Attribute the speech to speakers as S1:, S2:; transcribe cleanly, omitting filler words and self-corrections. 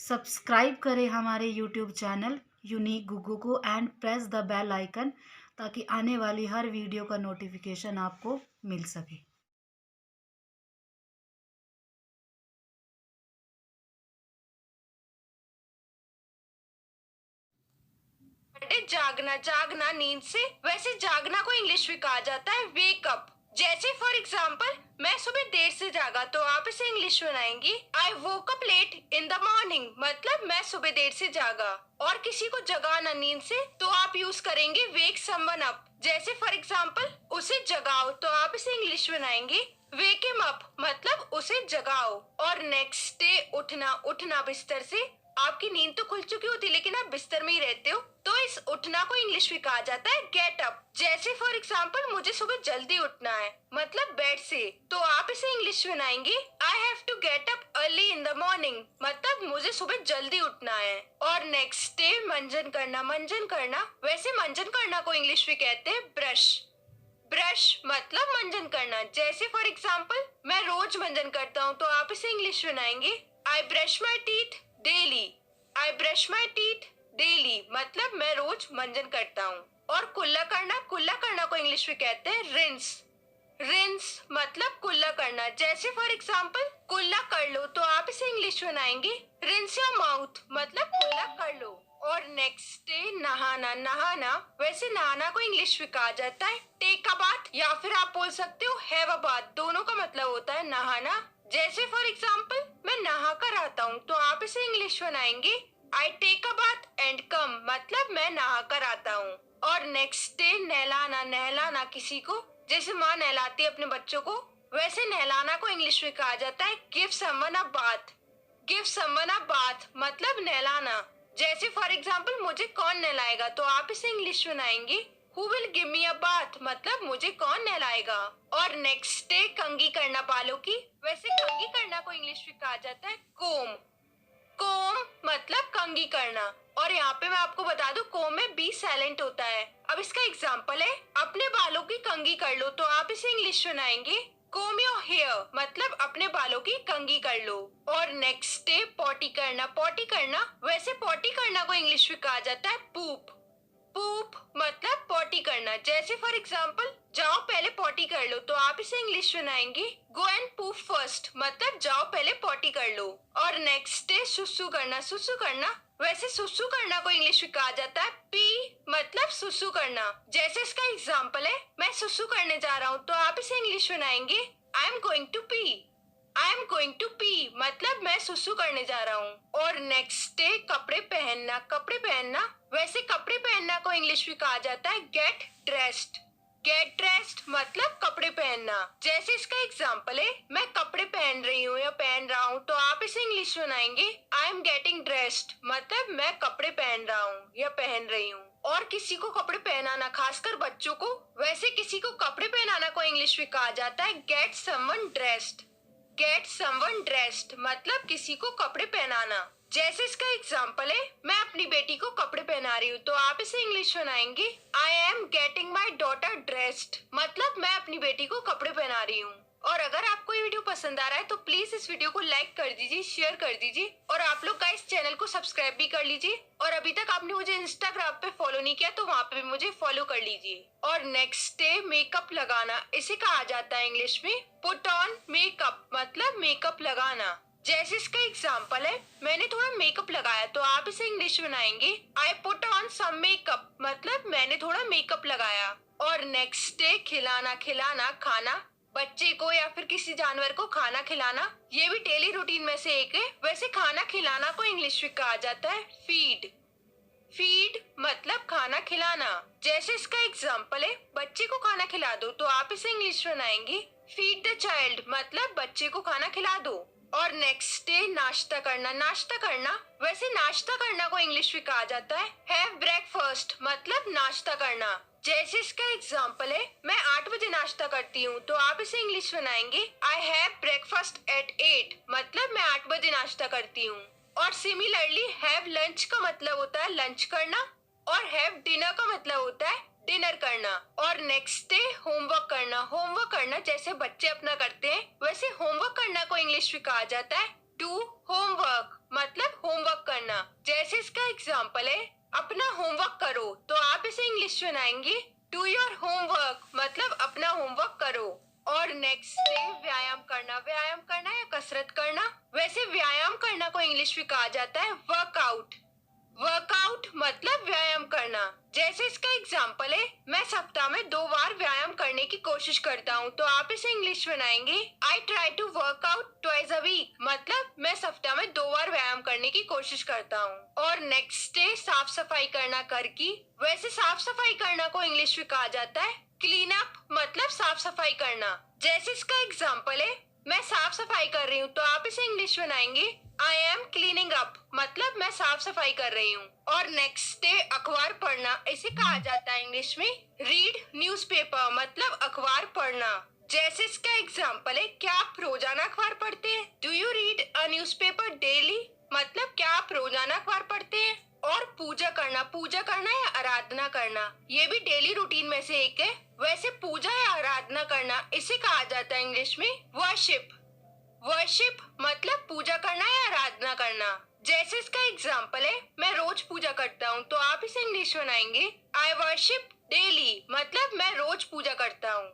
S1: Subscribe करें हमारे YouTube channel unique Guggu को and press the bell icon ताकि आने वाली हर वीडियो का नोटिफिकेशन आपको मिल सके।
S2: जागना जागना नींद से, वैसे जागना को इंग्लिश में कहा जाता है वेक अप। जैसे फॉर एग्जाम्पल, मैं सुबह देर से जागा तो आप इसे इंग्लिश में बनाएंगी I woke up late in the morning, मतलब मैं सुबह देर से जागा। और किसी को जगाना नींद से तो आप यूज करेंगे वेक समवन अप। जैसे फॉर एग्जाम्पल, उसे जगाओ तो आप इसे इंग्लिश में बनाएंगे वेक हिम अप, मतलब उसे जगाओ। और नेक्स्ट डे उठना उठना बिस्तर से, आपकी नींद तो खुल चुकी होती लेकिन आप बिस्तर में ही रहते हो तो इस उठना को इंग्लिश में कहा जाता है गेट अप। जैसे फॉर एग्जाम्पल, मुझे सुबह जल्दी उठना है मतलब बेड से, तो आप इसे इंग्लिश में बनाएंगे I have to get up early in the morning, मतलब मुझे सुबह जल्दी उठना है। और नेक्स्ट डे मंजन करना, वैसे मंजन करना को इंग्लिश में कहते हैं ब्रश। ब्रश मतलब मंजन करना। जैसे फॉर एग्जाम्पल, मैं रोज मंजन करता हूँ तो आप इसे इंग्लिश में बनाएंगे I brush my teeth daily. I brush my teeth daily मतलब मैं रोज मंजन करता हूँ। और कुल्ला करना को इंग्लिश में कहते हैं रिंस। रिंस मतलब कुल्ला करना। जैसे फॉर एग्जाम्पल, कुल्ला कर लो तो आप इसे इंग्लिश में बनाएंगे रिंस योर माउथ, मतलब कुल्ला कर लो। और नेक्स्ट डे नहाना नहाना, वैसे नहाना को इंग्लिश में कहा जाता है टेक अ बाथ, या फिर आप बोल सकते हो हैव अ बाथ, दोनों का मतलब होता है नहाना। जैसे फॉर एग्जाम्पल, मैं नहा कर आता हूँ तो आप इसे इंग्लिश में बनाएंगे I take a bath and come, मतलब मैं नहा कर आता हूँ। और नेक्स्ट डे नहलाना नहलाना किसी को, जैसे माँ नहलाती है अपने बच्चों को, वैसे नहलाना को इंग्लिश में कहा जाता है give someone a bath. Give someone a bath मतलब नहलाना। जैसे फॉर एग्जाम्पल, मुझे कौन नहलाएगा तो आप इसे इंग्लिश में बनाएंगे who will give me a bath, मतलब मुझे कौन नहलाएगा। और नेक्स्ट डे कंघी करना बालों की, वैसे कंघी करना को इंग्लिश में कहा जाता है कोम। कोम मतलब कंघी करना। और यहाँ पे मैं आपको बता दूं, कोम में बी साइलेंट होता है। अब इसका एग्जाम्पल है अपने बालों की कंघी कर लो तो आप इसे इंग्लिश में बनाएंगे कोम योर हेयर, मतलब अपने बालों की कंघी कर लो। और नेक्स्ट डे पॉटी करना, वैसे पॉटी करना को इंग्लिश में कहा जाता है पूप। पूप मतलब पॉटी करना। जैसे फॉर एग्जाम्पल, जाओ पहले पॉटी कर लो तो आप इसे इंग्लिश में बनाएंगे गो एंड पूप फर्स्ट, मतलब जाओ पहले पॉटी कर लो। और नेक्स्ट डे सुसु करना, वैसे सुसु करना को इंग्लिश में कहा जाता है पी, मतलब सुसु करना। जैसे इसका एग्जाम्पल है मैं सुसु करने जा रहा हूँ तो आप इसे इंग्लिश में बनाएंगे I am going to pee. I am going to pee मतलब मैं सुसु करने जा रहा हूँ। और नेक्स्ट डे कपड़े पहनना, वैसे कपड़े पहनना को इंग्लिश में कहा जाता है गेट ड्रेस्ड। गेट ड्रेस्ड मतलब कपड़े पहनना। जैसे इसका एग्जाम्पल है मैं कपड़े पहन रही हूँ या पहन रहा हूँ तो आप इसे इंग्लिश में बनाएंगे आई एम गेटिंग ड्रेस्ड, मतलब मैं कपड़े पहन रहा हूँ या पहन रही हूँ। और किसी को कपड़े पहनाना, खासकर बच्चों को, वैसे किसी को कपड़े पहनाना को इंग्लिश में कहा जाता है get someone dressed. Get someone dressed मतलब किसी को कपड़े पहनाना। जैसे इसका एग्जाम्पल है मैं अपनी बेटी को कपड़े पहना रही हूँ तो आप इसे इंग्लिश में बनाएंगे I am getting my daughter dressed, मतलब मैं अपनी बेटी को कपड़े पहना रही हूँ। और अगर आपको ये वीडियो पसंद आ रहा है तो प्लीज इस वीडियो को लाइक कर दीजिए, शेयर कर दीजिए, और आप लोग का इस चैनल को सब्सक्राइब भी कर लीजिए। और अभी तक आपने मुझे इंस्टाग्राम पे फॉलो नहीं किया तो वहाँ पे भी मुझे फॉलो कर लीजिए। और नेक्स्ट डे मेकअप लगाना, इसे कहा जाता है इंग्लिश में पुट ऑन मेकअप, मतलब मेकअप लगाना। जैसे इसका एग्जाम्पल है मैंने थोड़ा मेकअप लगाया तो आप इसे इंग्लिश में बनाएंगे I put on some makeup, मतलब मैंने थोड़ा मेकअप लगाया। और नेक्स्ट डे खिलाना खाना, बच्चे को या फिर किसी जानवर को खाना खिलाना, ये भी डेली रूटीन में से एक है। वैसे खाना खिलाना को इंग्लिश में कहा जाता है फीड। फीड मतलब खाना खिलाना। जैसे इसका एग्जाम्पल है बच्चे को खाना खिला दो तो आप इसे इंग्लिश में बनाएंगे फीड द चाइल्ड, मतलब बच्चे को खाना खिला दो। और नेक्स्ट डे नाश्ता करना, वैसे नाश्ता करना को इंग्लिश में कहा जाता है हैव ब्रेकफास्ट, मतलब नाश्ता करना। जैसे इसका एग्जाम्पल है मैं 8 बजे नाश्ता करती हूँ तो आप इसे इंग्लिश में बनाएंगे आई हैव ब्रेकफास्ट एट 8, मतलब मैं 8 बजे नाश्ता करती हूँ। और सिमिलरली हैव लंच का मतलब होता है लंच करना, और हैव डिनर का मतलब होता है डिनर करना। और नेक्स्ट डे होमवर्क करना जैसे बच्चे अपना करते हैं, वैसे होमवर्क करना को इंग्लिश में कहा जाता है डू होमवर्क, मतलब होमवर्क करना। जैसे इसका एग्जाम्पल है अपना होमवर्क करो, तो आप इसे इंग्लिश में बनाएंगे डू योर होमवर्क, मतलब अपना होमवर्क करो। और नेक्स्ट है व्यायाम करना या कसरत करना। वैसे व्यायाम करना को इंग्लिश में कहा जाता है वर्कआउट। वर्कआउट मतलब व्यायाम करना। जैसे इसका एग्जाम्पल है मैं सप्ताह में 2 बार व्यायाम करने की कोशिश करता हूँ, तो आप इसे इंग्लिश में बनाएंगे I try to work out twice a week, मतलब मैं सप्ताह में 2 बार व्यायाम करने की कोशिश करता हूँ। और नेक्स्ट है साफ सफाई करना, घर की। वैसे साफ सफाई करना को इंग्लिश में कहा जाता है क्लीन अप, मतलब साफ सफाई करना। जैसे इसका एग्जाम्पल है मैं साफ सफाई कर रही हूँ, तो आप इसे इंग्लिश में बनाएंगे आई एम क्लीनिंग अप, मतलब मैं साफ सफाई कर रही हूँ। और नेक्स्ट है अखबार पढ़ना। इसे कहा जाता है इंग्लिश में रीड न्यूज़पेपर, मतलब अखबार पढ़ना। जैसे इसका एग्जाम्पल है क्या आप रोजाना अखबार पढ़ते हैं, do you read a newspaper daily, मतलब क्या आप रोजाना अखबार पढ़ते हैं। और पूजा करना या आराधना करना, ये भी डेली रूटीन में से एक है। वैसे पूजा या आराधना करना इसे कहा जाता है इंग्लिश में वर्शिप। वर्शिप मतलब पूजा करना या आराधना करना। जैसे इसका एग्जाम्पल है मैं रोज पूजा करता हूँ, तो आप इसे इंग्लिश में बनाएंगे आई वर्शिप डेली, मतलब मैं रोज पूजा करता हूँ।